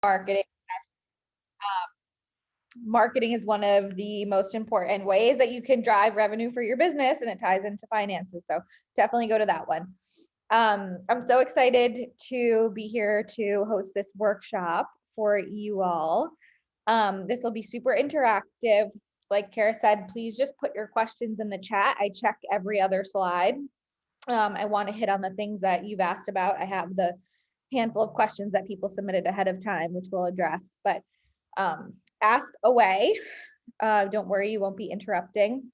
marketing. Marketing is one of the most important ways that you can drive revenue for your business, and it ties into finances. So definitely go to that one. I'm so excited to be here to host this workshop for you all. This will be super interactive. Like Kara said, please just put your questions in the chat. I check every other slide. I want to hit on the things that you've asked about. I have the handful of questions that people submitted ahead of time, which we'll address, but ask away. Don't worry, you won't be interrupting.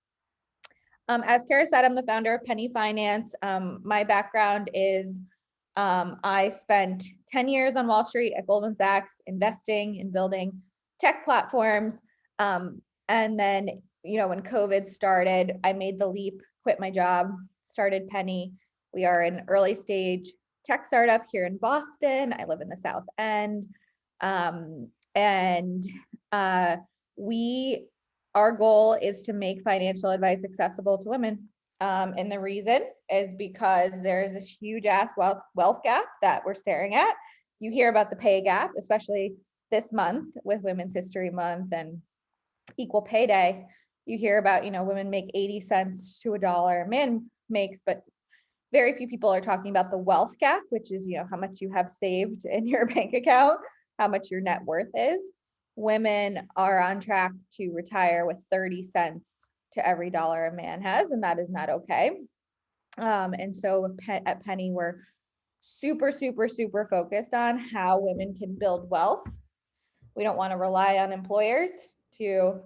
As Kara said, I'm the founder of Penny Finance. My background is I spent 10 years on Wall Street at Goldman Sachs, investing and building tech platforms. And then, when COVID started, I made the leap, quit my job, started Penny. We are an early stage tech startup here in Boston. I live in the South End. Our goal is to make financial advice accessible to women. And the reason is because there's this huge ass wealth gap that we're staring at. You hear about the pay gap, especially this month with Women's History Month and Equal Pay Day. You hear about, women make 80 cents to $1 a man makes, but very few people are talking about the wealth gap, which is, how much you have saved in your bank account, how much your net worth is. Women are on track to retire with 30 cents to every dollar a man has, and that is not okay. And so at Penny, we're super, super, super focused on how women can build wealth. We don't want to rely on employers to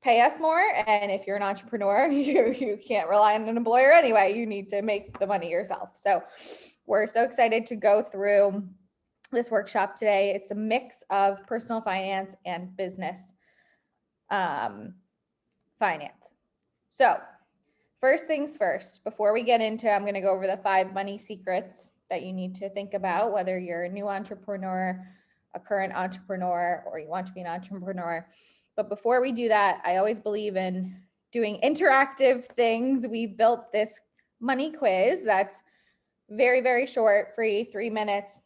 pay us more. And if you're an entrepreneur, you can't rely on an employer anyway. You need to make the money yourself. So we're so excited to go through this workshop today. It's a mix of personal finance and business finance. So first things first, before we get into, I'm going to go over the 5 money secrets that you need to think about, whether you're a new entrepreneur, a current entrepreneur, or you want to be an entrepreneur. But before we do that, I always believe in doing interactive things. We built this money quiz that's very, very short, free, 3 minutes.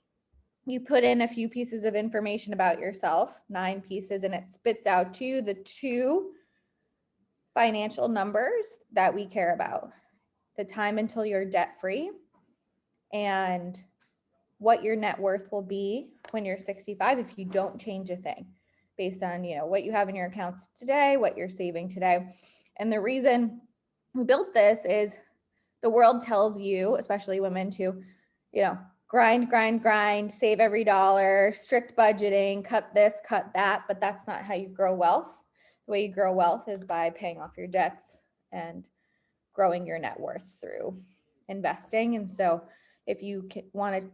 You put in a few pieces of information about yourself, 9 pieces, and it spits out to you the 2 financial numbers that we care about: the time until you're debt free and what your net worth will be when you're 65 if you don't change a thing, based on what you have in your accounts today, what you're saving today. And the reason we built this is the world tells you, especially women, to grind, save every dollar, strict budgeting, cut this, cut that, but that's not how you grow wealth. The way you grow wealth is by paying off your debts and growing your net worth through investing. And so if you want to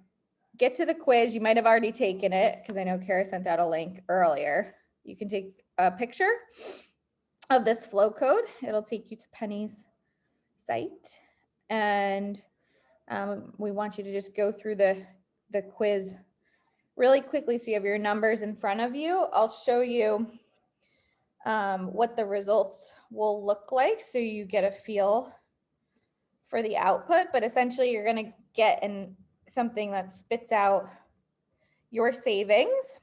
get to the quiz, you might have already taken it because I know Kara sent out a link earlier. You can take a picture of this flow code. It'll take you to Penny's site. And we want you to just go through the quiz really quickly so you have your numbers in front of you. I'll show you what the results will look like so you get a feel for the output, but essentially you're going to get something that spits out your savings,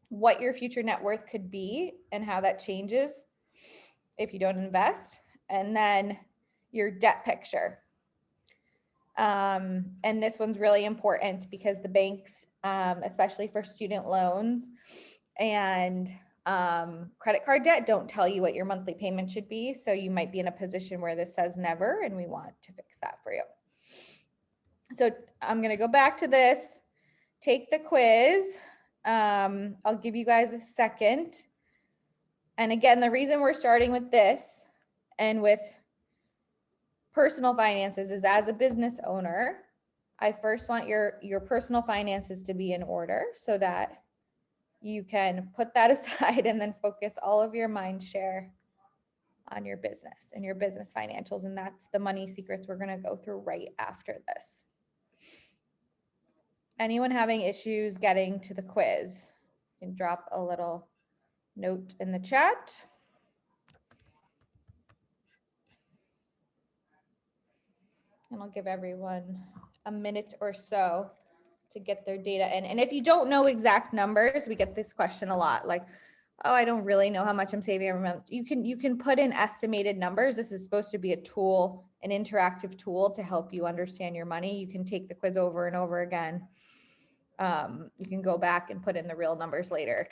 what your future net worth could be and how that changes if you don't invest, and then your debt picture. And this one's really important because the banks, especially for student loans and credit card debt, don't tell you what your monthly payment should be. So you might be in a position where this says never, and we want to fix that for you. So I'm going to go back to this, take the quiz. I'll give you guys a second. And again, the reason we're starting with this and with personal finances is, as a business owner, I first want your personal finances to be in order so that you can put that aside and then focus all of your mind share on your business and your business financials. And that's the money secrets we're going to go through right after this. Anyone having issues getting to the quiz, you can drop a little note in the chat. And I'll give everyone a minute or so to get their data in. And if you don't know exact numbers, we get this question a lot, like, oh, I don't really know how much I'm saving every month. You can put in estimated numbers. This is supposed to be a tool, an interactive tool to help you understand your money. You can take the quiz over and over again. You can go back and put in the real numbers later.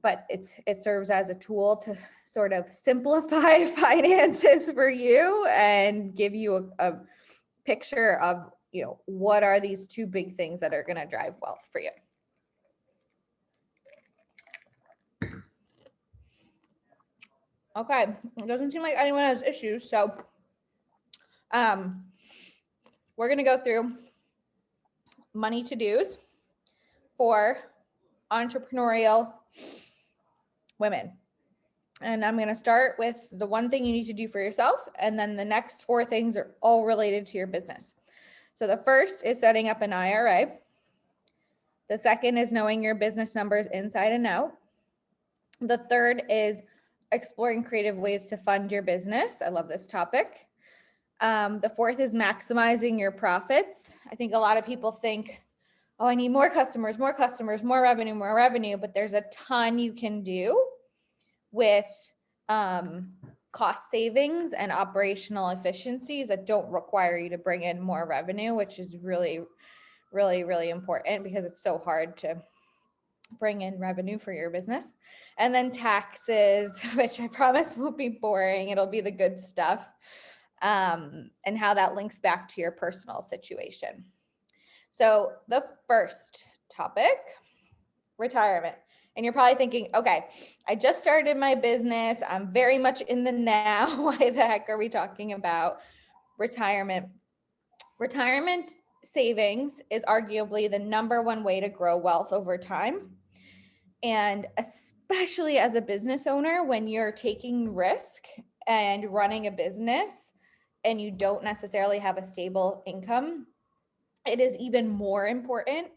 But it serves as a tool to sort of simplify finances for you and give you a picture of, you know, what are these two big things that are going to drive wealth for you. Okay, it doesn't seem like anyone has issues, so we're going to go through money to-dos for entrepreneurial women. And I'm going to start with the one thing you need to do for yourself, and then the next 4 things are all related to your business. So the first is setting up an IRA. The second is knowing your business numbers inside and out. The third is exploring creative ways to fund your business. I love this topic. The fourth is maximizing your profits. I think a lot of people think, oh, I need more customers, more revenue, but there's a ton you can do with cost savings and operational efficiencies that don't require you to bring in more revenue, which is really, really, really important because it's so hard to bring in revenue for your business. And then taxes, which I promise won't be boring. It'll be the good stuff, and how that links back to your personal situation. So the first topic, retirement. And you're probably thinking, okay, I just started my business. I'm very much in the now. Why the heck are we talking about retirement? Retirement savings is arguably the number one way to grow wealth over time. And especially as a business owner, when you're taking risk and running a business and you don't necessarily have a stable income, it is even more important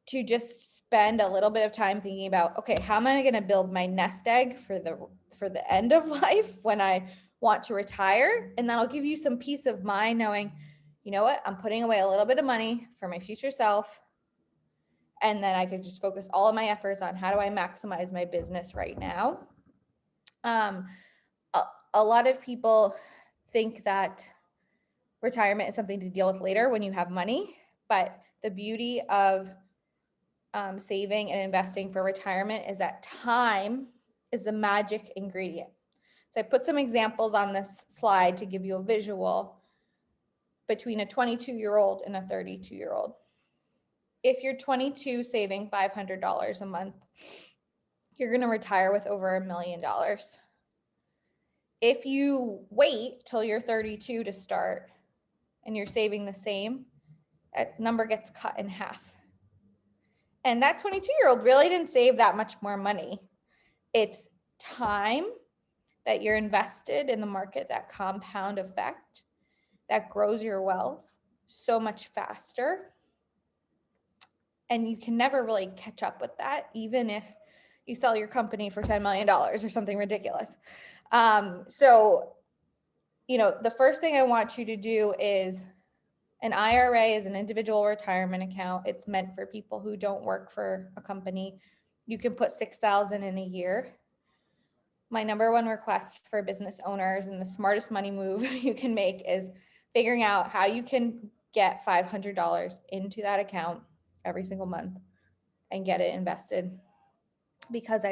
to just spend a little bit of time thinking about, okay, how am I going to build my nest egg for the end of life when I want to retire? And that'll give you some peace of mind knowing, you know what, I'm putting away a little bit of money for my future self. And then I could just focus all of my efforts on how do I maximize my business right now. A lot of people think that retirement is something to deal with later when you have money, but the beauty of saving and investing for retirement is that time is the magic ingredient. So I put some examples on this slide to give you a visual between a 22-year-old and a 32-year-old. If you're 22 saving $500 a month, you're going to retire with over $1 million. If you wait till you're 32 to start and you're saving the same, that number gets cut in half. And that 22-year-old really didn't save that much more money. It's time that you're invested in the market, that compound effect that grows your wealth so much faster. And you can never really catch up with that, even if you sell your company for $10 million or something ridiculous. So, you know, the first thing I want you to do is an IRA is an individual retirement account. It's meant for people who don't work for a company. You can put $6,000 in a year. My number one request for business owners and the smartest money move you can make is figuring out how you can get $500 into that account every single month and get it invested, because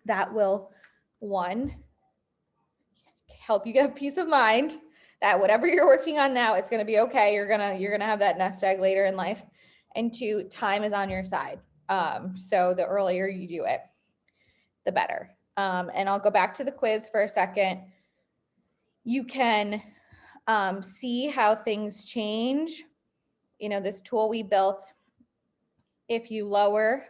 that will, one, help you get peace of mind that whatever you're working on now, it's going to be okay. You're going to have that nest egg later in life. And two, time is on your side. So the earlier you do it, the better. And I'll go back to the quiz for a second. You can see how things change. You know, this tool we built, if you lower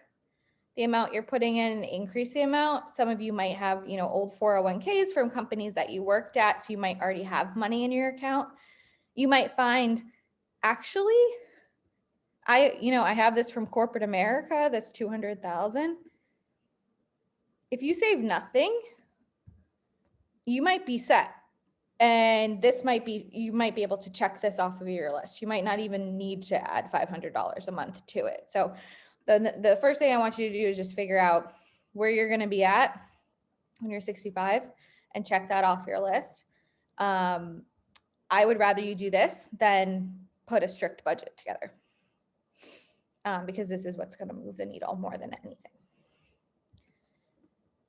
the amount you're putting in and increase the amount, some of you might have, you know, old 401ks from companies that you worked at, so you might already have money in your account. You might find, actually, I have this from corporate America, that's $200,000. If you save nothing, you might be set. And this might be, you might be able to check this off of your list. You might not even need to add $500 a month to it. So the first thing I want you to do is just figure out where you're going to be at when you're 65 and check that off your list. I would rather you do this than put a strict budget together, because this is what's going to move the needle more than anything.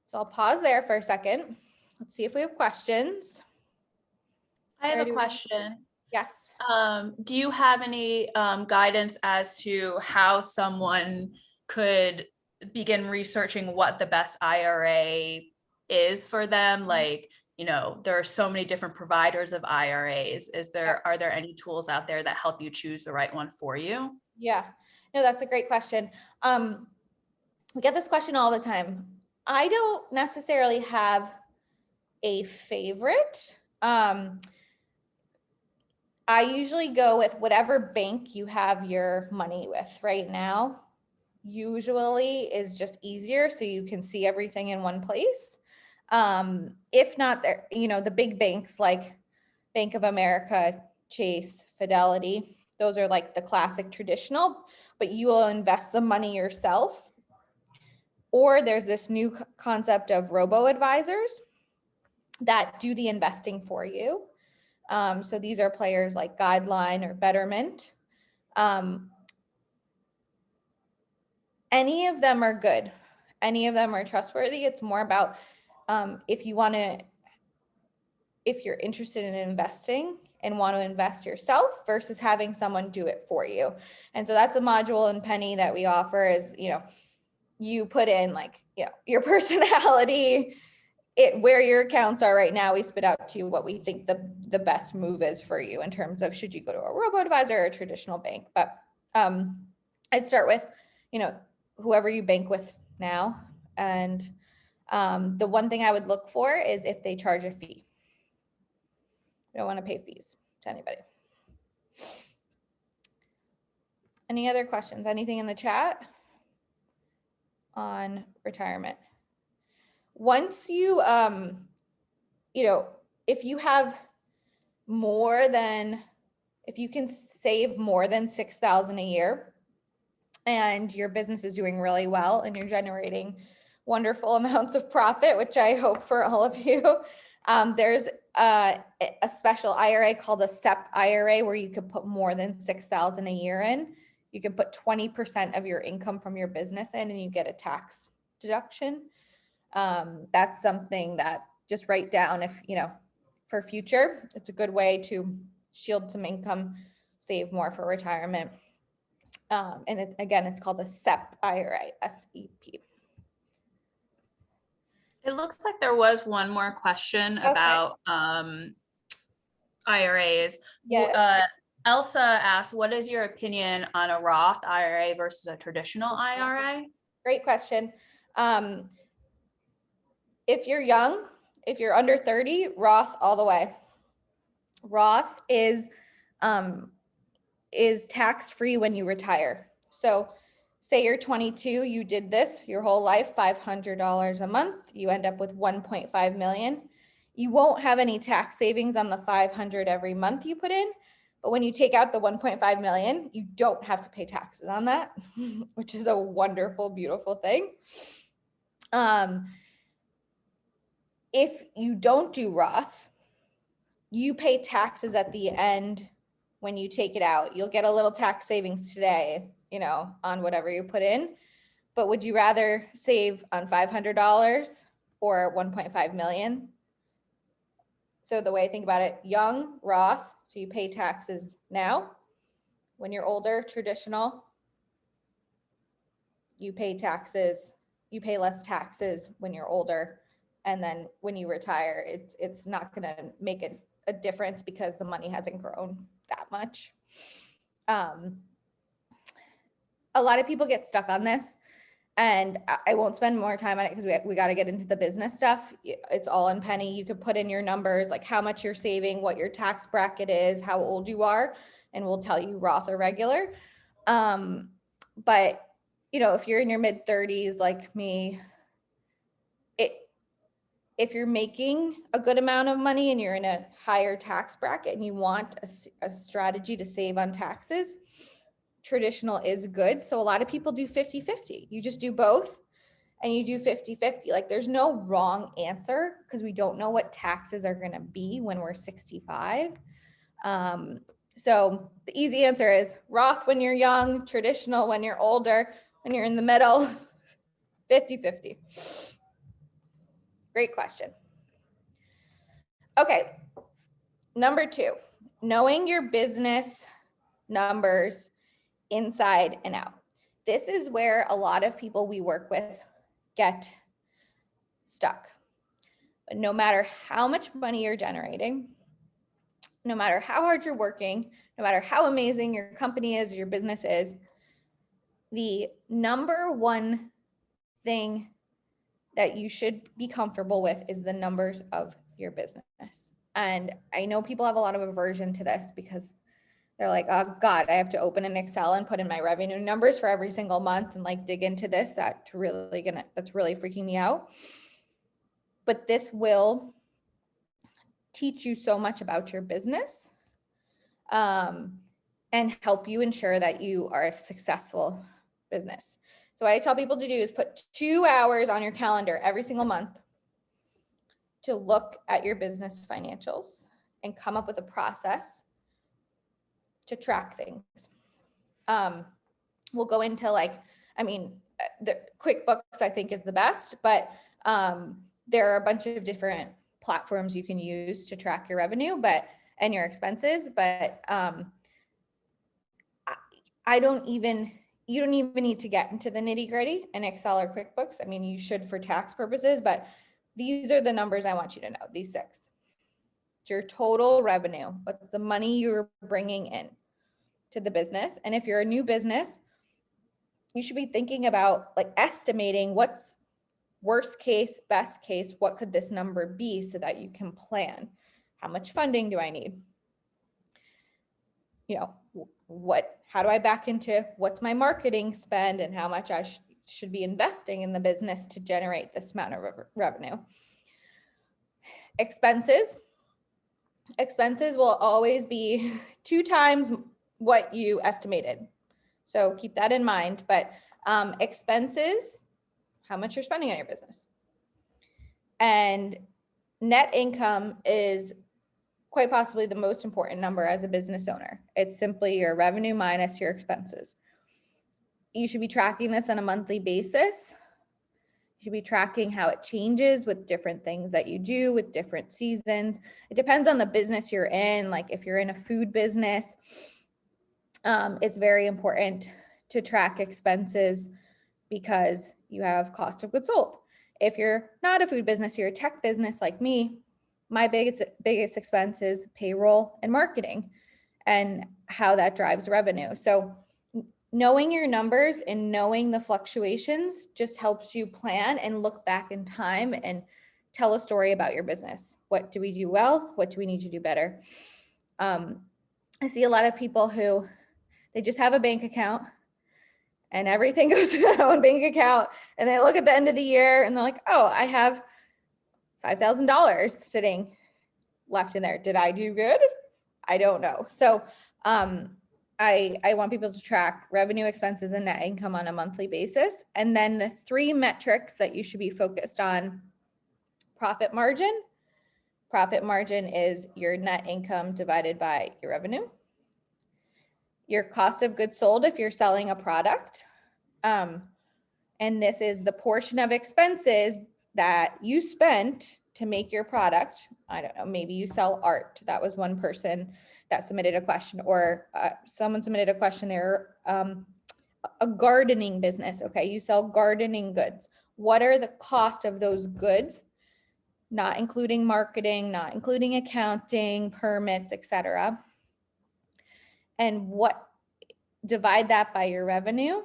So I'll pause there for a second. Let's see if we have questions. I have a question. Yes. Do you have any guidance as to how someone could begin researching what the best IRA is for them? Like, you know, there are so many different providers of IRAs. Are there any tools out there that help you choose the right one for you? Yeah, no, that's a great question. We get this question all the time. I don't necessarily have a favorite. I usually go with whatever bank you have your money with right now. Usually is just easier, so you can see everything in one place. If not, there, you know, the big banks like Bank of America, Chase, Fidelity, those are like the classic traditional, but you will invest the money yourself. Or there's this new concept of robo-advisors that do the investing for you. So these are players like Guideline or Betterment. Any of them are good. Any of them are trustworthy. It's more about if you're interested in investing and want to invest yourself versus having someone do it for you. And so that's a module in Penny that we offer is, you know, you put in like, you know, your personality, where your accounts are right now. We spit out to you what we think the best move is for you in terms of should you go to a robo-advisor or a traditional bank. But I'd start with, you know, whoever you bank with now. And the one thing I would look for is if they charge a fee. You don't want to pay fees to anybody. Any other questions? Anything in the chat on retirement? Once you, you know, if you have more than, if you can save more than $6,000 a year and your business is doing really well and you're generating wonderful amounts of profit, which I hope for all of you, there's a special IRA called a SEP IRA where you could put more than $6,000 a year in. You can put 20% of your income from your business in and you get a tax deduction. That's something that just write down if, you know, for future, it's a good way to shield some income, save more for retirement. And again, it's called a SEP IRA, SEP. It looks like there was one more question about IRAs. Yeah. Elsa asked, what is your opinion on a Roth IRA versus a traditional IRA? Great question. If you're young, if you're under 30, Roth all the way. Roth is tax-free when you retire. So say you're 22, you did this your whole life, $500 a month, you end up with 1.5 million. You won't have any tax savings on the 500 every month you put in, but when you take out the 1.5 million, you don't have to pay taxes on that, which is a wonderful, beautiful thing. If you don't do Roth, you pay taxes at the end when you take it out. You'll get a little tax savings today, you know, on whatever you put in. But would you rather save on $500 or 1.5 million? So the way I think about it, young, Roth, so you pay taxes now. When you're older, traditional, you pay taxes, you pay less taxes when you're older. And then when you retire, it's not gonna make a difference because the money hasn't grown that much. A lot of people get stuck on this, and I won't spend more time on it because we got to get into the business stuff. It's all in Penny. You could put in your numbers, like how much you're saving, what your tax bracket is, how old you are, and we'll tell you Roth or regular. But you know, if you're in your mid 30s like me, if you're making a good amount of money and you're in a higher tax bracket and you want a strategy to save on taxes, traditional is good. So a lot of people do 50-50. You just do both and you do 50-50. Like there's no wrong answer because we don't know what taxes are going to be when we're 65. So the easy answer is Roth when you're young, traditional when you're older, when you're in the middle, 50-50. Great question. Okay, number 2, knowing your business numbers inside and out. This is where a lot of people we work with get stuck. But no matter how much money you're generating, no matter how hard you're working, no matter how amazing your company is, your business is, the number one thing that you should be comfortable with is the numbers of your business. And I know people have a lot of aversion to this because they're like, oh God, I have to open an Excel and put in my revenue numbers for every single month and like dig into this. That's really freaking me out. But this will teach you so much about your business and help you ensure that you are a successful business. So what I tell people to do is put 2 hours on your calendar every single month to look at your business financials and come up with a process to track things. We'll go into the QuickBooks I think is the best, but there are a bunch of different platforms you can use to track your revenue and your expenses, but you don't even need to get into the nitty-gritty in Excel or QuickBooks. I mean, you should for tax purposes, but these are the numbers I want you to know, these 6. It's your total revenue. What's the money you're bringing in to the business? And if you're a new business, you should be thinking about like estimating what's worst case, best case, what could this number be so that you can plan. How much funding do I need? You know, how do I back into what's my marketing spend and how much I should be investing in the business to generate this amount of revenue. Expenses will always be 2 times what you estimated. So keep that in mind, but expenses, how much you're spending on your business. And net income is quite possibly the most important number as a business owner. It's simply your revenue minus your expenses. You should be tracking this on a monthly basis. You should be tracking how it changes with different things that you do with different seasons. It depends on the business you're in. Like if you're in a food business, it's very important to track expenses because you have cost of goods sold. If you're not a food business, you're a tech business like me, my biggest expense is payroll and marketing and how that drives revenue. So knowing your numbers and knowing the fluctuations just helps you plan and look back in time and tell a story about your business. What do we do well? What do we need to do better? I see a lot of people who they just have a bank account and everything goes to that one bank account. And they look at the end of the year and they're like, oh, I have $5,000 sitting left in there. Did I do good? I don't know. So I want people to track revenue, expenses, and net income on a monthly basis. And then the 3 metrics that you should be focused on: profit margin. Profit margin is your net income divided by your revenue. Your cost of goods sold if you're selling a product. And this is the portion of expenses that you spent to make your product. I don't know, maybe you sell art. That was one person that submitted a question, or someone submitted a question. They're a gardening business. Okay, you sell gardening goods. What are the cost of those goods? Not including marketing, not including accounting, permits, etc. And divide that by your revenue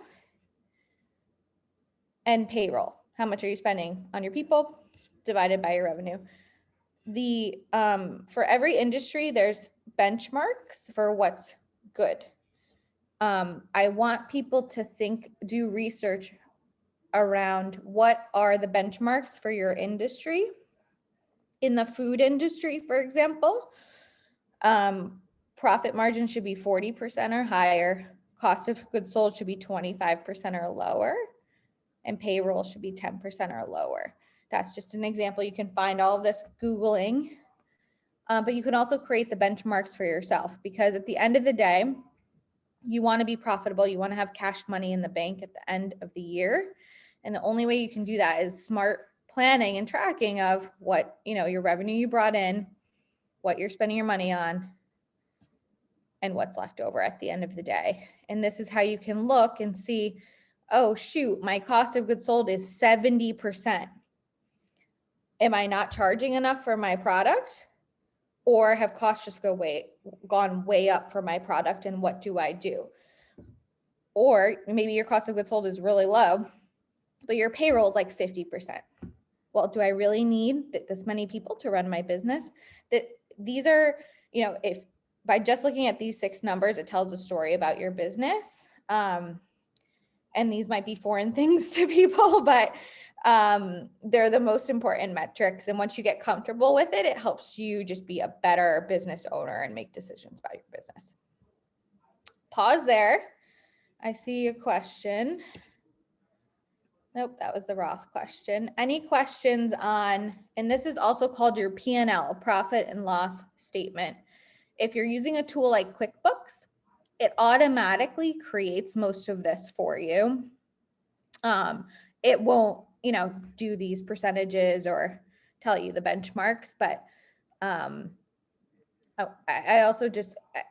and payroll. How much are you spending on your people divided by your revenue? For every industry, there's benchmarks for what's good. I want people to do research around what are the benchmarks for your industry In the food industry, for example, profit margin should be 40% or higher. Cost of goods sold should be 25% or lower. And payroll should be 10% or lower. That's just an example. You can find all of this Googling, but you can also create the benchmarks for yourself, because at the end of the day, you want to be profitable. You want to have cash money in the bank at the end of the year. And the only way you can do that is smart planning and tracking of what, your revenue you brought in, what you're spending your money on, and what's left over at the end of the day. And this is how you can look and see, oh shoot, my cost of goods sold is 70%. Am I not charging enough for my product? Or have costs just gone way up for my product, and what do I do? Or maybe your cost of goods sold is really low, but your payroll is like 50%. Well, do I really need this many people to run my business? These are, if by just looking at these 6 numbers, it tells a story about your business. And these might be foreign things to people, but they're the most important metrics. And once you get comfortable with it, it helps you just be a better business owner and make decisions about your business. Pause there. I see a question. Nope, that was the Roth question. Any questions on, and this is also called your P&L, profit and loss statement. If you're using a tool like QuickBooks, it automatically creates most of this for you. It won't, do these percentages or tell you the benchmarks, but I also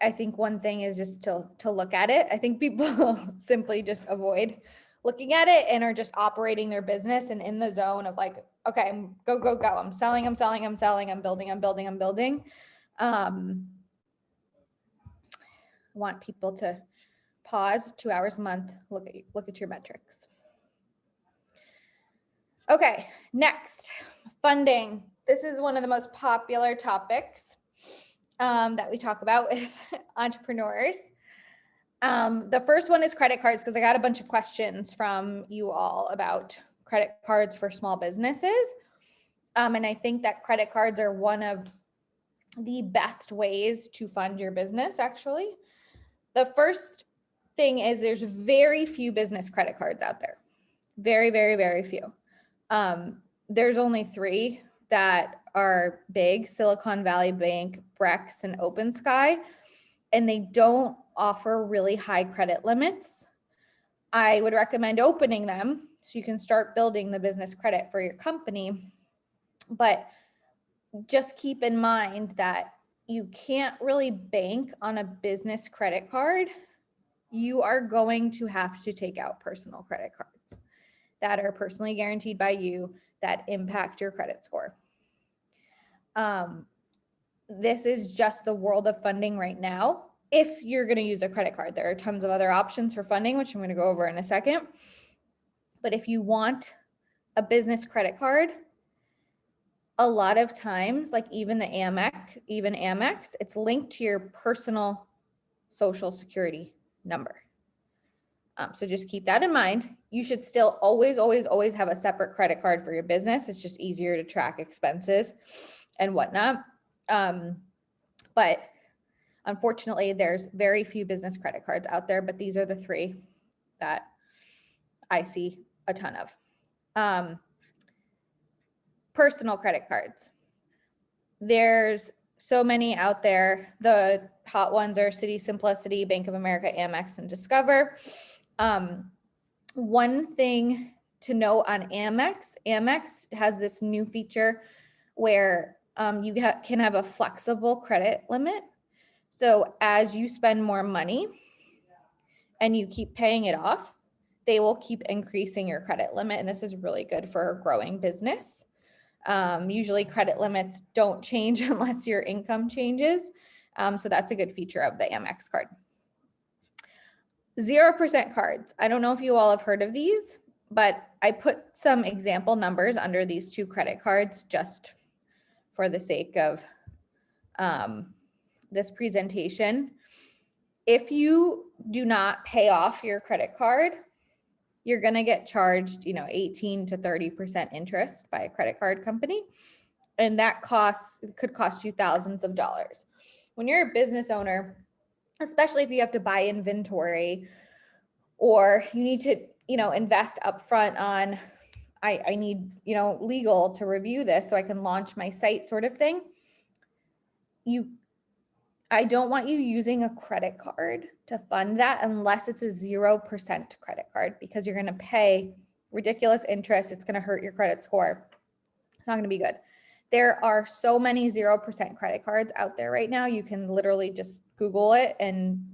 I think one thing is just to look at it. I think people simply just avoid looking at it and are just operating their business and in the zone of like, okay, go. I'm selling, I'm building. I want people to pause 2 hours a month, look at your metrics. Okay, next, funding. This is one of the most popular topics that we talk about with entrepreneurs. The first one is credit cards, because I got a bunch of questions from you all about credit cards for small businesses. And I think that credit cards are one of the best ways to fund your business, actually. The first thing is there's very few business credit cards out there. Very, very, very few. There's only 3 that are big: Silicon Valley Bank, Brex, and OpenSky, and they don't offer really high credit limits. I would recommend opening them so you can start building the business credit for your company. But just keep in mind that you can't really bank on a business credit card. You are going to have to take out personal credit cards that are personally guaranteed by you that impact your credit score. This is just the world of funding right now. If you're going to use a credit card, there are tons of other options for funding, which I'm going to go over in a second. But if you want a business credit card, a lot of times, like even Amex, it's linked to your personal social security number. So just keep that in mind. You should still always have a separate credit card for your business. It's just easier to track expenses and whatnot. But unfortunately, there's very few business credit cards out there, but these are the 3 that I see a ton of. Personal credit cards. There's so many out there. The hot ones are Citi, Simplicity, Bank of America, Amex, and Discover. One thing to know on Amex has this new feature where you can have a flexible credit limit. So as you spend more money and you keep paying it off, they will keep increasing your credit limit. And this is really good for a growing business. Usually credit limits don't change unless your income changes. So that's a good feature of the Amex card. 0% cards. I don't know if you all have heard of these, but I put some example numbers under these 2 credit cards just for the sake of this presentation. If you do not pay off your credit card, you're going to get charged, 18 to 30% interest by a credit card company. And that could cost you thousands of dollars. When you're a business owner, especially if you have to buy inventory or you need to, invest upfront on, I need, legal to review this so I can launch my site sort of thing. I don't want you using a credit card to fund that unless it's a 0% credit card, because you're going to pay ridiculous interest. It's going to hurt your credit score. It's not going to be good. There are so many 0% credit cards out there right now. You can literally just Google it and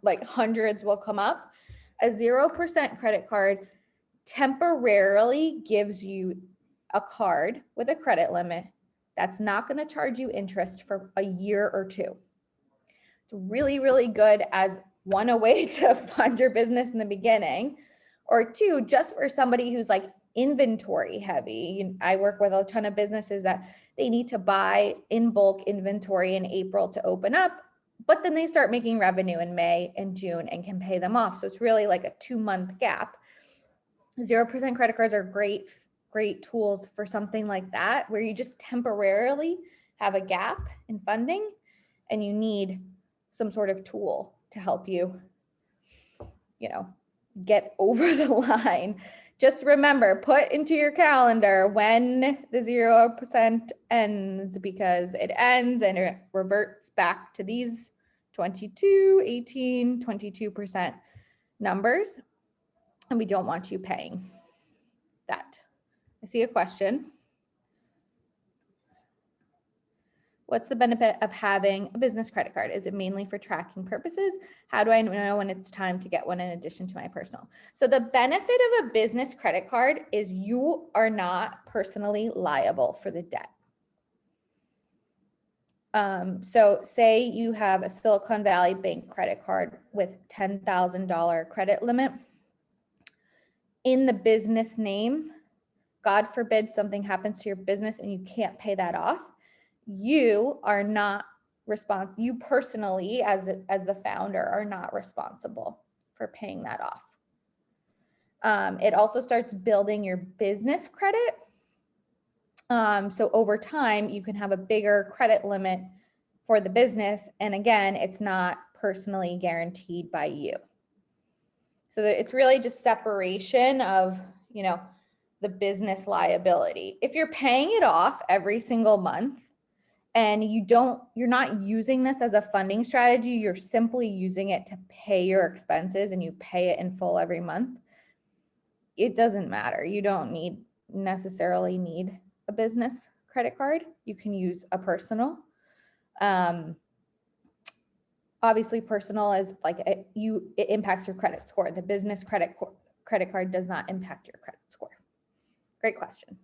like hundreds will come up. A 0% credit card temporarily gives you a card with a credit limit that's not going to charge you interest for a year or two. It's really, really good as one, a way to fund your business in the beginning, or two, just for somebody who's like inventory heavy. I work with a ton of businesses that they need to buy in bulk inventory in April to open up, but then they start making revenue in May and June and can pay them off. So it's really like a 2-month gap. 0% credit cards are great tools for something like that, where you just temporarily have a gap in funding and you need some sort of tool to help you, get over the line. Just remember, put into your calendar when the 0% ends, because it ends and it reverts back to these 22% numbers. And we don't want you paying that. I see a question. What's the benefit of having a business credit card? Is it mainly for tracking purposes? How do I know when it's time to get one in addition to my personal? So the benefit of a business credit card is you are not personally liable for the debt. So say you have a Silicon Valley Bank credit card with $10,000 credit limit. In the business name, God forbid something happens to your business and you can't pay that off, you are not responsible. You personally, as the founder, are not responsible for paying that off. It also starts building your business credit. So over time, you can have a bigger credit limit for the business. And again, it's not personally guaranteed by you. So it's really just separation of, the business liability. If you're paying it off every single month and you're not using this as a funding strategy, you're simply using it to pay your expenses and you pay it in full every month, it doesn't matter. You don't necessarily need a business credit card. You can use a personal. Obviously personal is like it impacts your credit score. The business credit card does not impact your credit score. Great question.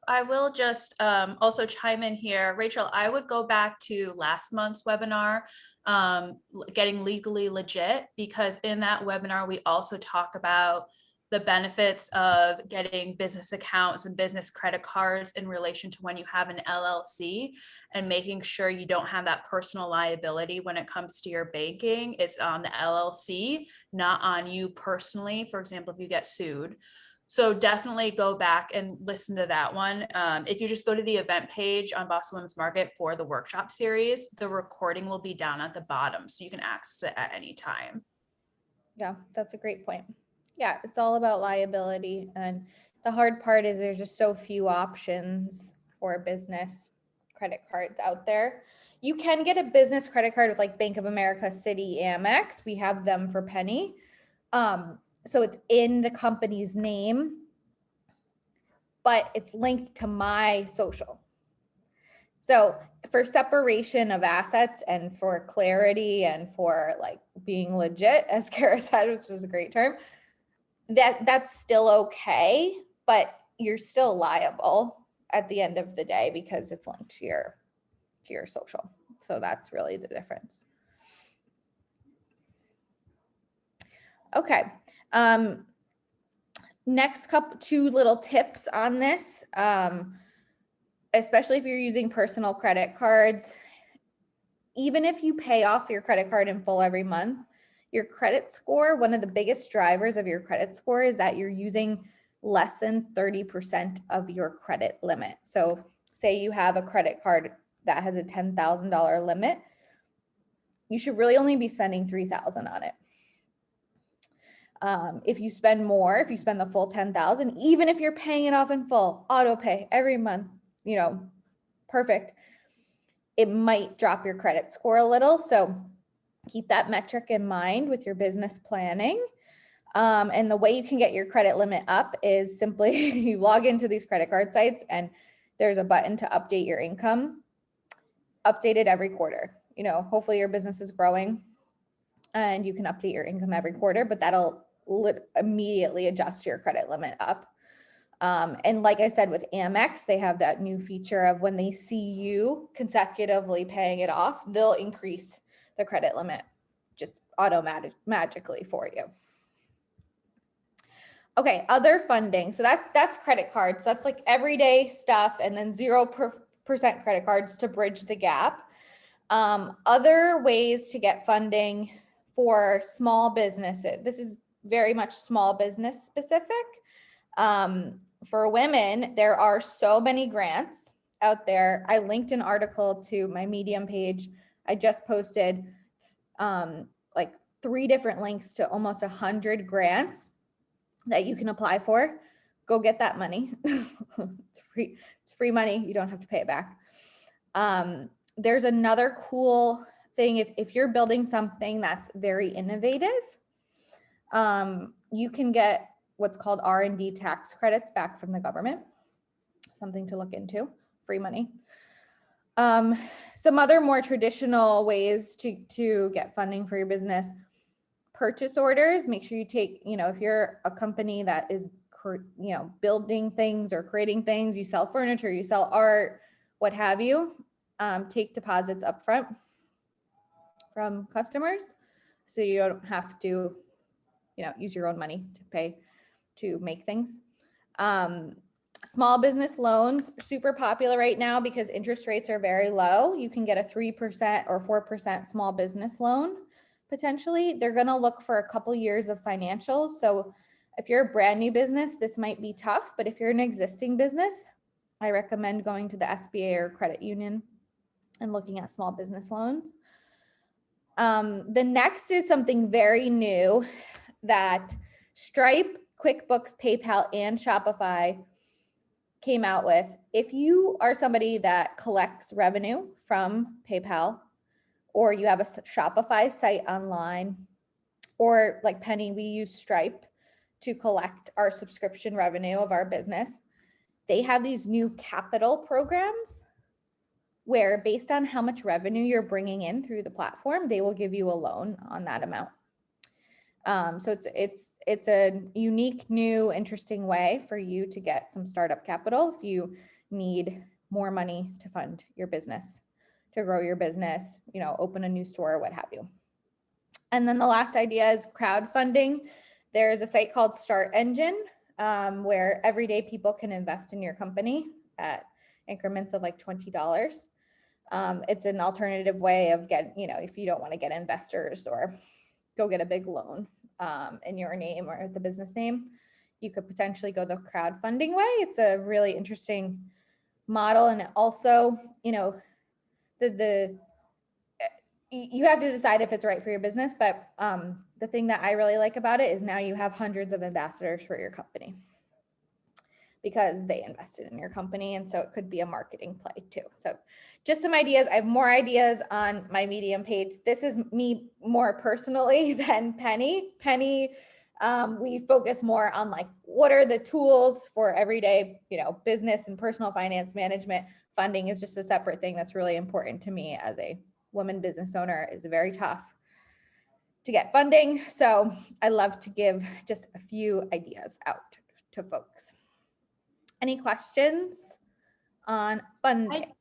I will just also chime in here. Rachel, I would go back to last month's webinar, Getting Legally Legit, because in that webinar, we also talk about the benefits of getting business accounts and business credit cards in relation to when you have an LLC, and making sure you don't have that personal liability when it comes to your banking. It's on the LLC, not on you personally. For example, if you get sued. So definitely go back and listen to that one. If you just go to the event page on Boston Women's Market for the workshop series, the recording will be down at the bottom, so you can access it at any time. Yeah, that's a great point. Yeah, it's all about liability. And the hard part is there's just so few options for business credit cards out there. You can get a business credit card with like Bank of America, Citi, Amex. We have them for penny. So it's in the company's name, but it's linked to my social. So for separation of assets and for clarity and for like being legit, as Kara said, which is a great term, that's still okay, but you're still liable at the end of the day because it's linked to your social. So that's really the difference. Okay. Next two little tips on this, especially if you're using personal credit cards. Even if you pay off your credit card in full every month, your credit score, one of the biggest drivers of your credit score is that you're using less than 30% of your credit limit. So say you have a credit card that has a $10,000 limit, you should really only be spending $3,000 on it. If you spend more, if you spend the full $10,000, even if you're paying it off in full, auto pay every month, you know, perfect, it might drop your credit score a little. So keep that metric in mind with your business planning. And the way you can get your credit limit up is simply you log into these credit card sites and there's a button to update your income, update it every quarter. You know, hopefully your business is growing and you can update your income every quarter, but that'll immediately adjust your credit limit up. And like I said, with Amex, they have that new feature of when they see you consecutively paying it off, they'll increase the credit limit just magically for you. Okay, other funding. So that's credit cards. That's like everyday stuff, and then 0% credit cards to bridge the gap. Other ways to get funding for small businesses. This is very much small business specific. For women, there are so many grants out there. I linked an article to my Medium page. I just posted like 3 different links to almost 100 grants that you can apply for. Go get that money. It's free money. You don't have to pay it back. There's another cool thing. If you're building something that's very innovative, you can get what's called R&D tax credits back from the government. Something to look into, free money. Some other more traditional ways to get funding for your business: purchase orders. Make sure you take, you know, if you're a company that is, you know, building things or creating things, you sell furniture, you sell art, what have you, take deposits up front from customers so you don't have to, you know, use your own money to pay to make things. Small business loans are super popular right now because interest rates are very low. You can get a 3% or 4% small business loan. Potentially, they're going to look for a couple years of financials. So if you're a brand new business, this might be tough, but if you're an existing business, I recommend going to the SBA or credit union and looking at small business loans. The next is something very new that Stripe, QuickBooks, PayPal, and Shopify came out with. If you are somebody that collects revenue from PayPal, or you have a Shopify site online, or like Penny, we use Stripe to collect our subscription revenue of our business. They have these new capital programs where based on how much revenue you're bringing in through the platform, they will give you a loan on that amount. So it's a unique, new, interesting way for you to get some startup capital if you need more money to fund your business, to grow your business, you know, open a new store, what have you. And then the last idea is crowdfunding. There's a site called Start Engine where everyday people can invest in your company at increments of like $20. It's an alternative way of getting, you know, if you don't want to get investors or go get a big loan in your name or the business name, you could potentially go the crowdfunding way. It's a really interesting model. And also, you know, you have to decide if it's right for your business, but the thing that I really like about it is now you have hundreds of ambassadors for your company because they invested in your company. And so it could be a marketing play too. So just some ideas. I have more ideas on my Medium page. This is me more personally than Penny. Penny, we focus more on like, what are the tools for everyday, you know, business and personal finance management. Funding is just a separate thing that's really important to me as a woman business owner. It's very tough to get funding. So I love to give just a few ideas out to folks. Any questions on funding?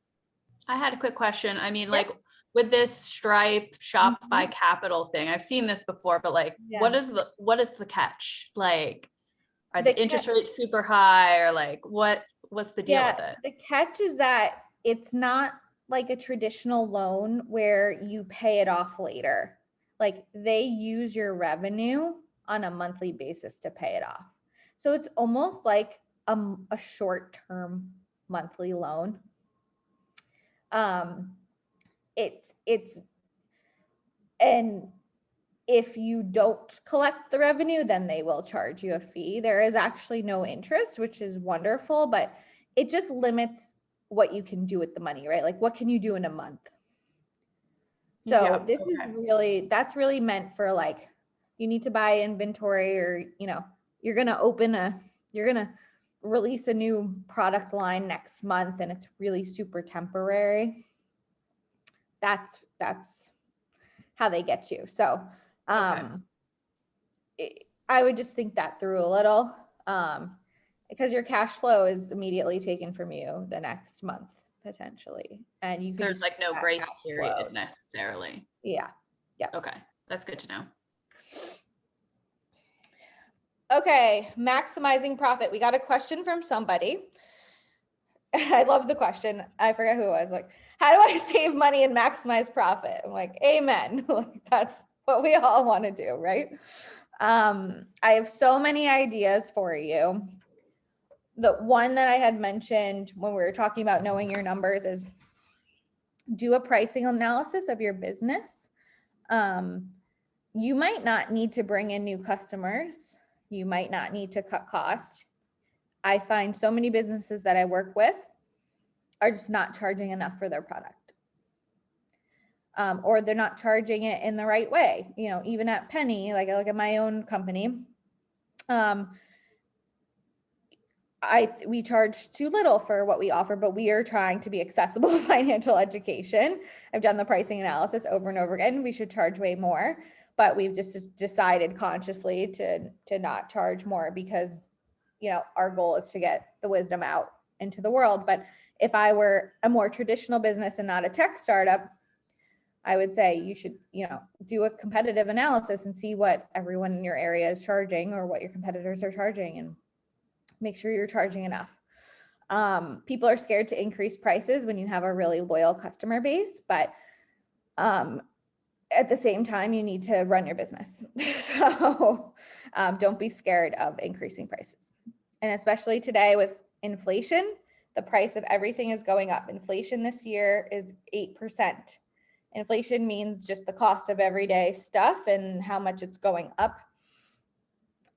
I had a quick question. I mean, like with this Stripe, Shopify capital thing, I've seen this before, but like, what is the catch? Like, are the interest rates super high, or like, what's the deal with it? The catch is that it's not like a traditional loan where you pay it off later. Like they use your revenue on a monthly basis to pay it off. So it's almost like a short-term monthly loan. It's and if you don't collect the revenue, then they will charge you a fee. There is actually no interest, which is wonderful, but it just limits what you can do with the money, right? Like what can you do in a month? So Yeah, this is really, that's really meant for like, you need to buy inventory, or, you're going to release a new product line next month and it's really super temporary. That's how they get you. So, I would just think that through a little, because your cash flow is immediately taken from you the next month potentially, and you could there's just like no that grace cash period flow. necessarily. Yeah. Okay, that's good to know. Okay, maximizing profit. We got a question from somebody. I love the question. I forget who it was. Like, how do I save money and maximize profit? I'm like, amen. Like, that's what we all want to do, right? I have so many ideas for you. The one that I had mentioned when we were talking about knowing your numbers is do a pricing analysis of your business. You might not need to bring in new customers. You might not need to cut costs. I find so many businesses that I work with are just not charging enough for their product. Or they're not charging it in the right way. Even at Penny, like I look at my own company, we charge too little for what we offer, but we are trying to be accessible financial education. I've done the pricing analysis over and over again. We should charge way more, but we've just decided consciously to not charge more because, our goal is to get the wisdom out into the world. But if I were a more traditional business and not a tech startup, I would say you should, do a competitive analysis and see what everyone in your area is charging or what your competitors are charging, and make sure you're charging enough. People are scared to increase prices when you have a really loyal customer base, but at the same time, you need to run your business. So don't be scared of increasing prices. And especially today with inflation, the price of everything is going up. Inflation this year is 8%. Inflation means just the cost of everyday stuff and how much it's going up.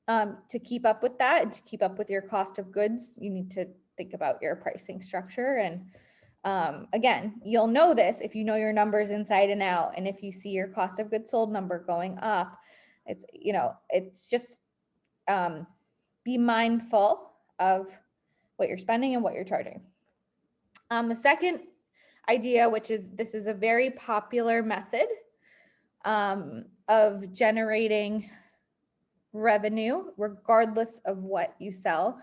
To keep up with that and to keep up with your cost of goods, you need to think about your pricing structure. And again, you'll know this if you know your numbers inside and out. And if you see your cost of goods sold number going up, it's just be mindful of what you're spending and what you're charging. The second idea, this is a very popular method of generating revenue, regardless of what you sell,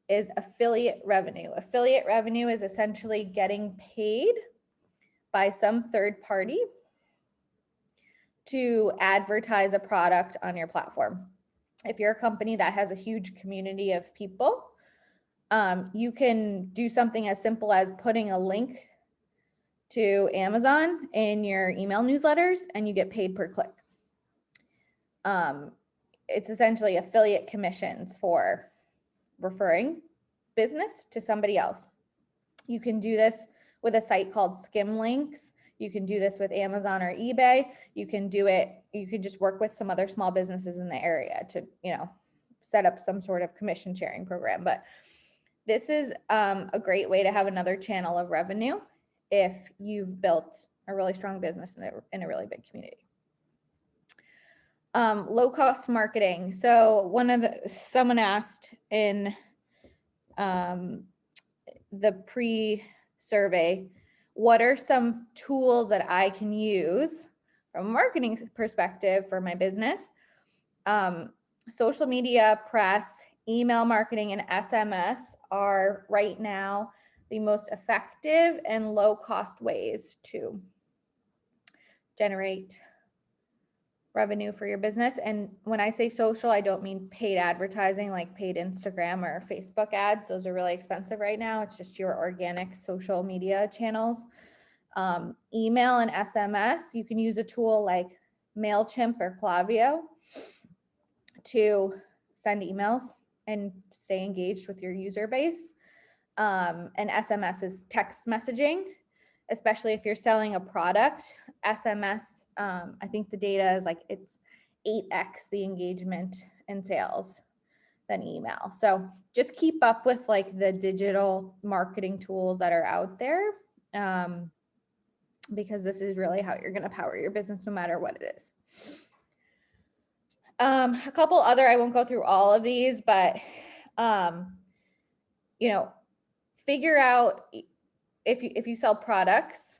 is affiliate revenue. Affiliate revenue is essentially getting paid by some third party to advertise a product on your platform. If you're a company that has a huge community of people, you can do something as simple as putting a link to Amazon in your email newsletters and you get paid per click. It's essentially affiliate commissions for referring business to somebody else. You can do this with a site called Skim Links. You can do this with Amazon or eBay. You can just work with some other small businesses in the area to, set up some sort of commission sharing program. But this is a great way to have another channel of revenue if you've built a really strong business in a really big community. Low cost marketing. So someone asked in the pre-survey, what are some tools that I can use from a marketing perspective for my business? Social media, press, email marketing, and SMS are right now the most effective and low cost ways to generate revenue for your business. And when I say social, I don't mean paid advertising like paid Instagram or Facebook ads. Those are really expensive right now. It's just your organic social media channels. Email and SMS, you can use a tool like MailChimp or Klaviyo to send emails and stay engaged with your user base. And SMS is text messaging, especially if you're selling a product. SMS, I think the data is like it's 8x the engagement in sales than email. So just keep up with like the digital marketing tools that are out there, because this is really how you're going to power your business no matter what it is. A couple other, I won't go through all of these, but you know, figure out if you sell products,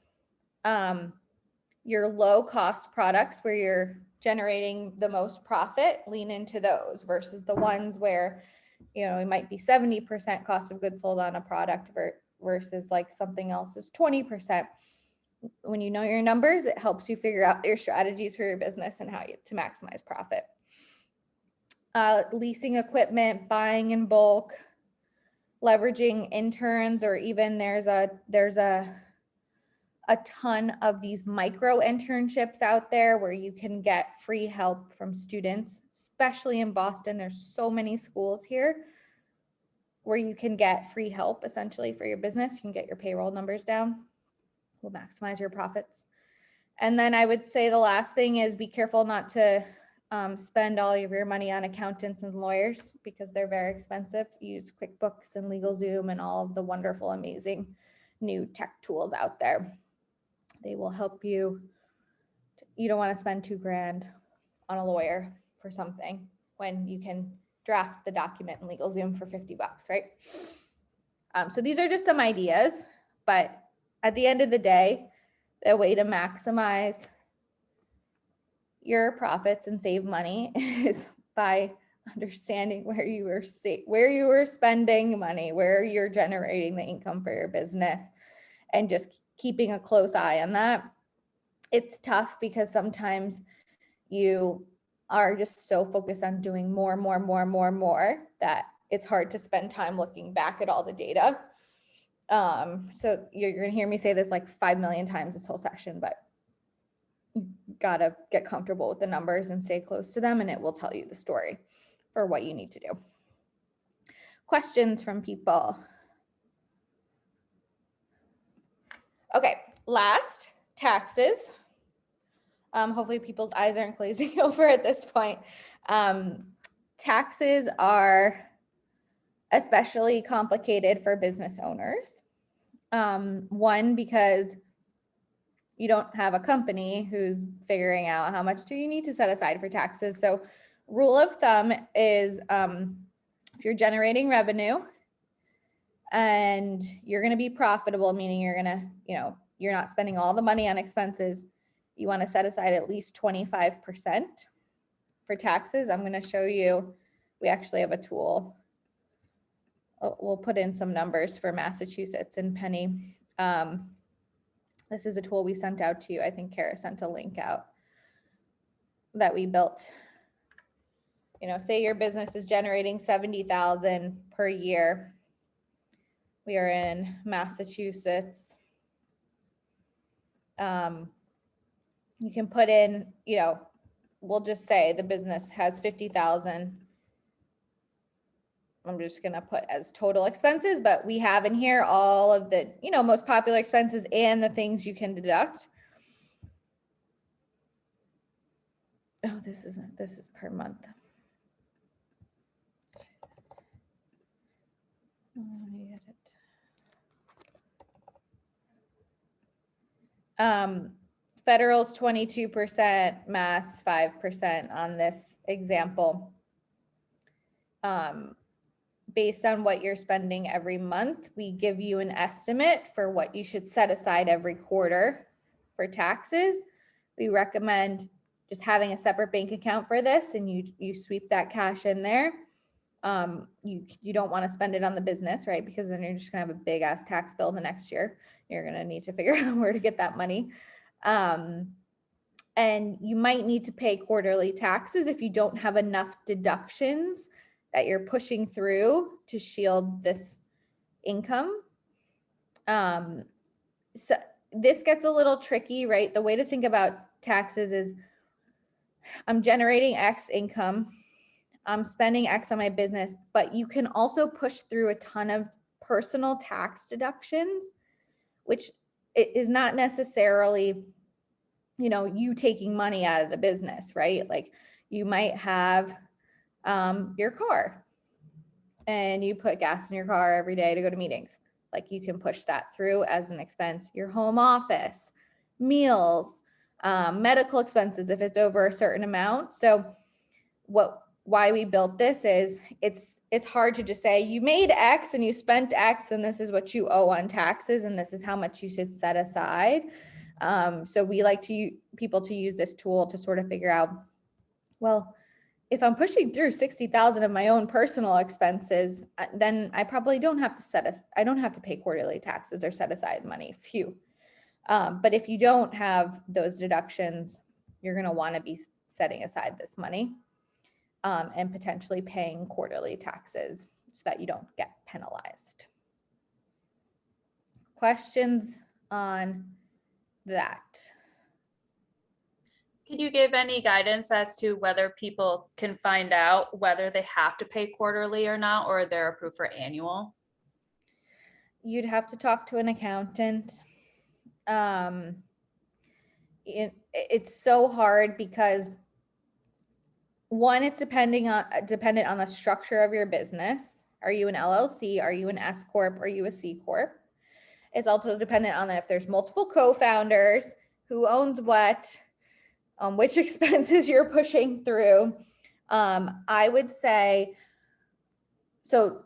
your low cost products where you're generating the most profit, lean into those versus the ones where, you know, it might be 70% cost of goods sold on a product versus like something else is 20%. When you know your numbers, it helps you figure out your strategies for your business and how to maximize profit. Leasing equipment, buying in bulk, leveraging interns, or even there's a ton of these micro internships out there where you can get free help from students, especially in Boston. There's so many schools here where you can get free help essentially for your business. You can get your payroll numbers down, will maximize your profits. And then I would say the last thing is be careful not to spend all of your money on accountants and lawyers because they're very expensive. Use QuickBooks and LegalZoom and all of the wonderful, amazing new tech tools out there. They will help you. You don't want to spend $2,000 on a lawyer for something when you can draft the document in LegalZoom for $50, right? So these are just some ideas, but at the end of the day, the way to maximize your profits and save money is by understanding where you were spending money, where you're generating the income for your business, and just keeping a close eye on that. It's tough because sometimes you are just so focused on doing more that it's hard to spend time looking back at all the data. So you're going to hear me say this like 5 million times this whole session, but you gotta get comfortable with the numbers and stay close to them, and it will tell you the story for what you need to do. Questions from people? Okay, last, taxes. Hopefully people's eyes aren't glazing over at this point. Taxes are especially complicated for business owners. One, because you don't have a company who's figuring out how much do you need to set aside for taxes. So rule of thumb is if you're generating revenue and you're going to be profitable, meaning you're going to, you're not spending all the money on expenses, you want to set aside at least 25% for taxes. I'm going to show you, we actually have a tool. We'll put in some numbers for Massachusetts and Penny. This is a tool we sent out to you. I think Kara sent a link out that we built. Say your business is generating $70,000 per year. We are in Massachusetts. You can put in, we'll just say the business has 50,000. I'm just going to put as total expenses, but we have in here all of the, most popular expenses and the things you can deduct. Oh, this is per month. Let me get it. Federal's 22%, Mass 5% on this example. Based on what you're spending every month, we give you an estimate for what you should set aside every quarter for taxes. We recommend just having a separate bank account for this, and you sweep that cash in there. You don't want to spend it on the business, right? Because then you're just gonna have a big ass tax bill the next year. You're gonna need to figure out where to get that money. And you might need to pay quarterly taxes if you don't have enough deductions that you're pushing through to shield this income. So this gets a little tricky, right? The way to think about taxes is I'm generating X income. I'm spending X on my business, but you can also push through a ton of personal tax deductions, which is not necessarily, you taking money out of the business, right? Like you might have your car and you put gas in your car every day to go to meetings. Like you can push that through as an expense. Your home office, meals, medical expenses if it's over a certain amount. So why we built this is it's hard to just say you made X and you spent X and this is what you owe on taxes and this is how much you should set aside. So we like people to use this tool to sort of figure out, well, if I'm pushing through 60,000 of my own personal expenses, then I probably don't have to I don't have to pay quarterly taxes or set aside money. Phew. But if you don't have those deductions, you're going to want to be setting aside this money and potentially paying quarterly taxes so that you don't get penalized. Questions on that? Can you give any guidance as to whether people can find out whether they have to pay quarterly or not, or they're approved for annual? You'd have to talk to an accountant. It's so hard because one, it's dependent on the structure of your business. Are you an LLC? Are you an S Corp? Are you a C Corp? It's also dependent on if there's multiple co-founders, who owns what, which expenses you're pushing through. I would say, so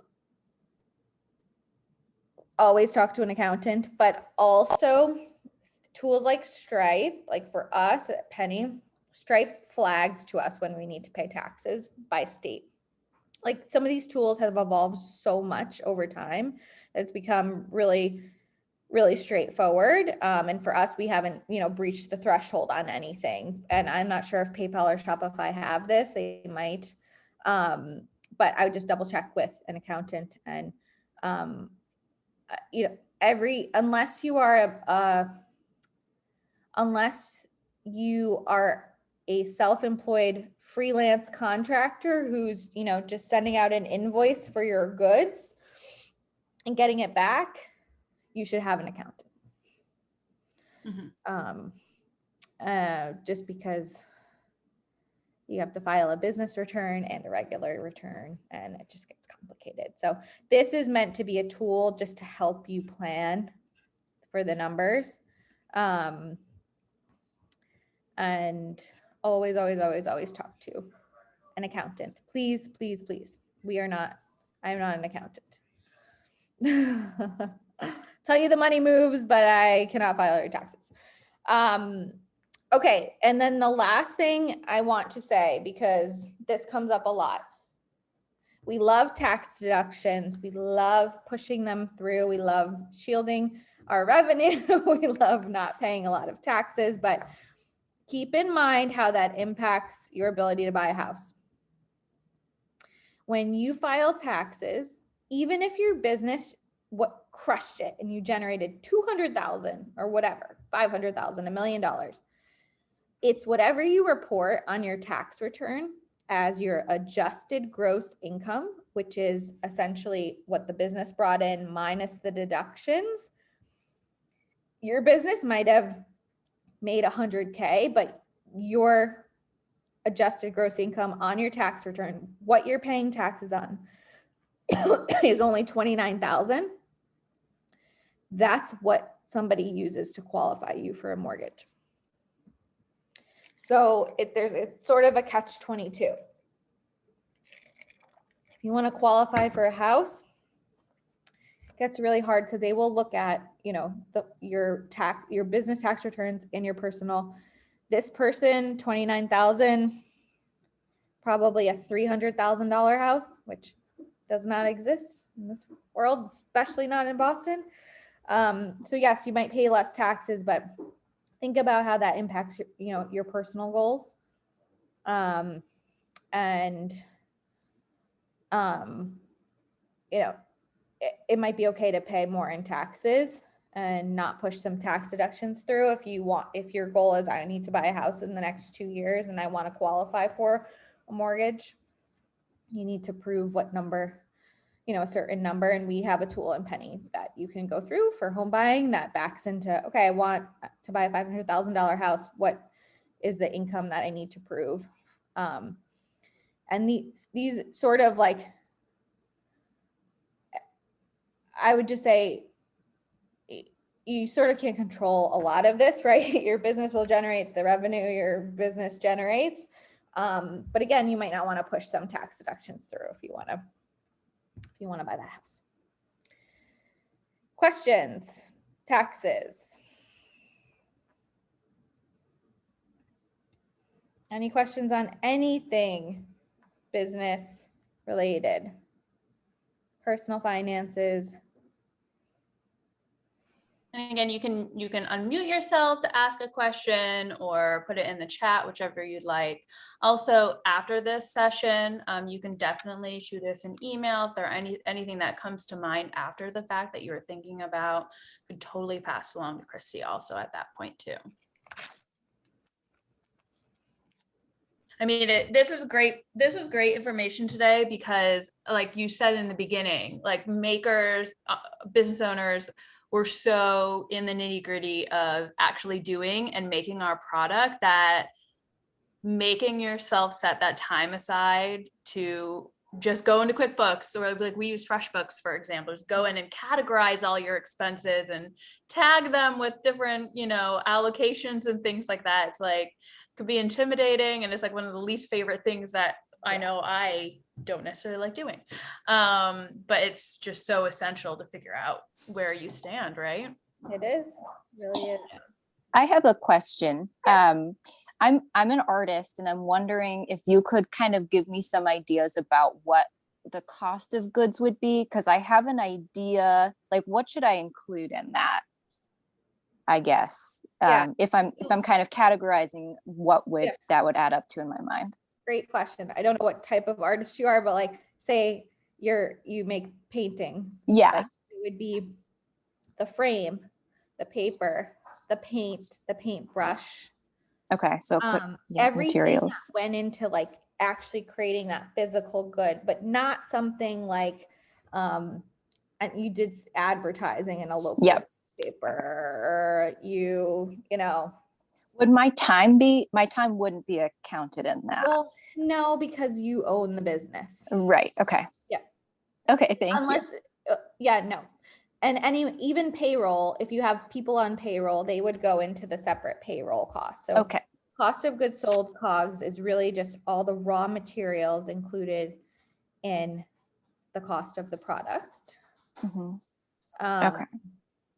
always talk to an accountant, but also tools like Stripe, like for us at Penny, Stripe flags to us when we need to pay taxes by state. Like some of these tools have evolved so much over time. It's become really, really straightforward. And for us, we haven't, breached the threshold on anything. And I'm not sure if PayPal or Shopify have this. They might, but I would just double check with an accountant. And unless you are a self-employed freelance contractor who's, just sending out an invoice for your goods and getting it back, you should have an accountant. Just because you have to file a business return and a regular return, and it just gets complicated. So this is meant to be a tool just to help you plan for the numbers. And always talk to an accountant. Please, please, please. I'm not an accountant. Tell you the money moves, but I cannot file your taxes. Okay, and then the last thing I want to say, because this comes up a lot. We love tax deductions. We love pushing them through. We love shielding our revenue. We love not paying a lot of taxes, but keep in mind how that impacts your ability to buy a house. When you file taxes, even if your business crushed it and you generated 200,000 or whatever, 500,000, $1 million, it's whatever you report on your tax return as your adjusted gross income, which is essentially what the business brought in minus the deductions. Your business might have made 100K, but your adjusted gross income on your tax return, what you're paying taxes on, is only 29,000. That's what somebody uses to qualify you for a mortgage. So it's sort of a catch-22. If you want to qualify for a house, it gets really hard because they will look at, your business tax returns and your personal. This person, 29,000, probably a $300,000 house, which does not exist in this world, especially not in Boston. So yes, you might pay less taxes, but think about how that impacts your personal goals. It might be okay to pay more in taxes and not push some tax deductions through if your goal is, I need to buy a house in the next 2 years and I want to qualify for a mortgage. you need to prove what number, a certain number. And we have a tool in Penny that you can go through for home buying that backs into, okay, I want to buy a $500,000 house. What is the income that I need to prove? And these sort of like, I would just say, you sort of can't control a lot of this, right? Your business will generate the revenue your business generates. But again, you might not want to push some tax deductions through if you want to buy that house. Questions, taxes. Any questions on anything business related? Personal finances. And again, you can unmute yourself to ask a question or put it in the chat, whichever you'd like. Also, after this session, you can definitely shoot us an email if there are anything that comes to mind after the fact that you were thinking about. Could totally pass along to Crissi also at that point too. I mean, this is great. This was great information today because, like you said in the beginning, like makers, business owners, we're so in the nitty gritty of actually doing and making our product that making yourself set that time aside to just go into QuickBooks, or like we use FreshBooks, for example, just go in and categorize all your expenses and tag them with different, allocations and things like that. It's like, could be intimidating. And it's like one of the least favorite things that I know I don't necessarily like doing. But it's just so essential to figure out where you stand, right? It is, really is. I have a question. I'm an artist, and I'm wondering if you could kind of give me some ideas about what the cost of goods would be, because I have an idea, like what should I include in that? I guess if I'm kind of categorizing what that would add up to in my mind. Great question. I don't know what type of artist you are, but like say you make paintings. Yeah. Like it would be the frame, the paper, the paintbrush. Okay. So everything materials that went into like actually creating that physical good, but not something like and you did advertising in a local newspaper, or would my time wouldn't be accounted in that? Well, no, because you own the business. Right. Okay. Yeah. Okay. Thank you. No. And even payroll, if you have people on payroll, they would go into the separate payroll cost. So okay. Cost of goods sold, COGS, is really just all the raw materials included in the cost of the product. Mm-hmm. Okay.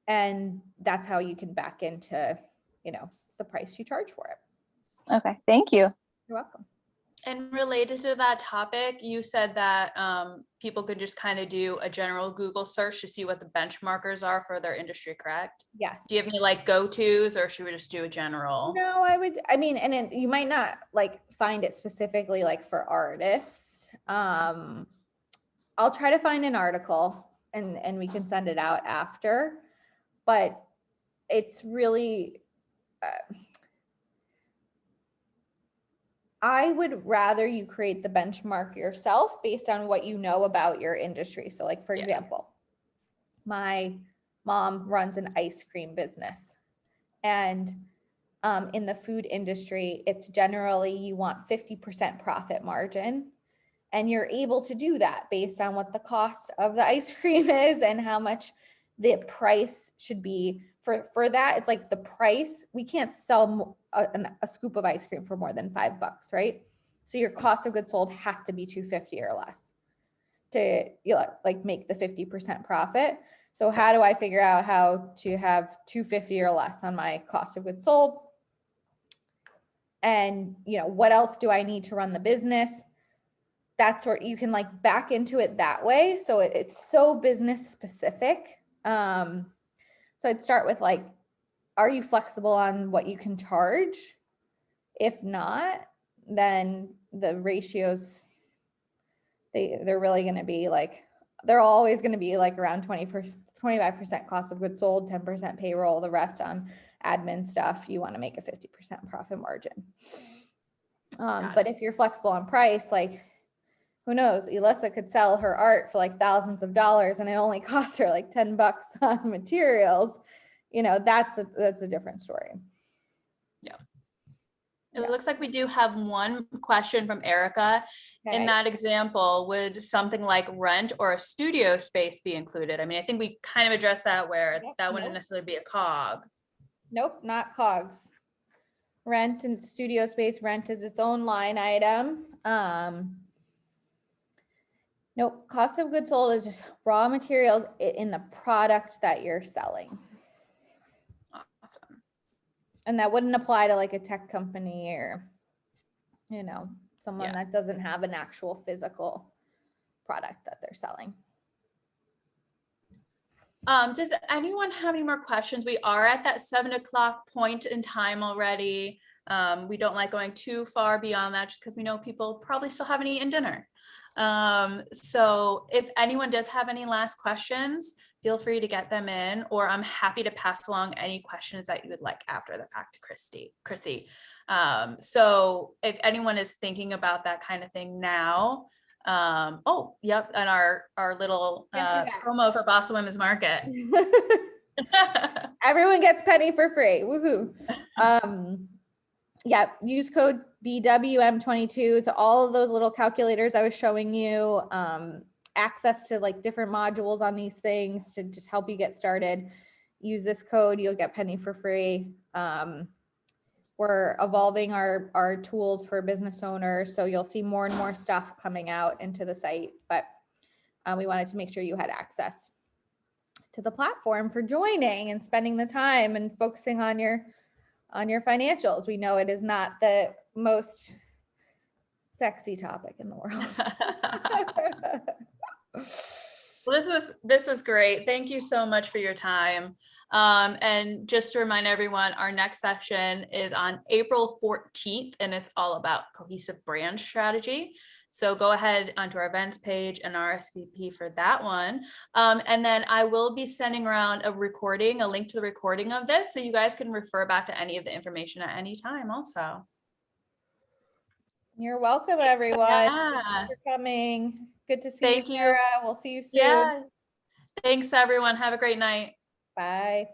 And that's how you can back into, the price you charge for it. Okay. Thank you. You're welcome. And related to that topic, you said that people could just kind of do a general Google search to see what the benchmarkers are for their industry, correct? Yes. Do you have any like go-tos, or should we just do a general? No, you might not like find it specifically like for artists. I'll try to find an article and we can send it out after, but it's really, I would rather you create the benchmark yourself based on what you know about your industry. So like, for example, my mom runs an ice cream business, and in the food industry, it's generally you want 50% profit margin, and you're able to do that based on what the cost of the ice cream is and how much the price should be for that. It's like the price, we can't sell a scoop of ice cream for more than $5, right? So your cost of goods sold has to be $2.50 or less to like make the 50% profit. So how do I figure out how to have $2.50 or less on my cost of goods sold? And what else do I need to run the business? That's where you can like back into it that way. So it's so business specific. So I'd start with like, are you flexible on what you can charge? If not, then the ratios, they're really going to be like, they're always going to be like around 25% cost of goods sold, 10% payroll, the rest on admin stuff. You want to make a 50% profit margin. But if you're flexible on price, like who knows, Elissa could sell her art for like thousands of dollars and it only costs her like $10 on materials. You know, that's a different story. It Yeah. looks like we do have one question from Erica. In Okay. that example, would something like rent or a studio space be included? I mean, I think we kind of addressed that where Yep, that wouldn't nope. necessarily be a cog. Nope, not cogs. Rent and studio space, rent is its own line item. Nope, cost of goods sold is just raw materials in the product that you're selling. Awesome. And that wouldn't apply to like a tech company or, you know, someone Yeah. that doesn't have an actual physical product that they're selling. Does anyone have any more questions? We are at that 7 o'clock point in time already. We don't like going too far beyond that just because we know people probably still haven't eaten dinner. So if anyone does have any last questions, feel free to get them in, or I'm happy to pass along any questions that you would like after the fact to Crissi. So if anyone is thinking about that kind of thing now, oh, yep, and our little promo for Boston Women's Market. Everyone gets penny for free. Woohoo. Yeah, use code BWM22 to all of those little calculators I was showing you. Access to like different modules on these things to just help you get started. Use this code, you'll get penny for free. We're evolving our tools for business owners, so you'll see more and more stuff coming out into the site, but we wanted to make sure you had access to the platform for joining and spending the time and focusing on your financials. We know it is not the most sexy topic in the world. Well, this was great. Thank you so much for your time. And just to remind everyone, our next session is on April 14th, and it's all about cohesive brand strategy. So go ahead onto our events page and RSVP for that one. And then I will be sending around a link to the recording of this, so you guys can refer back to any of the information at any time also. You're welcome, everyone. Yeah. Thank you for coming. Good to see Thank you, you. Sarah. We'll see you soon. Yeah. Thanks, everyone. Have a great night. Bye.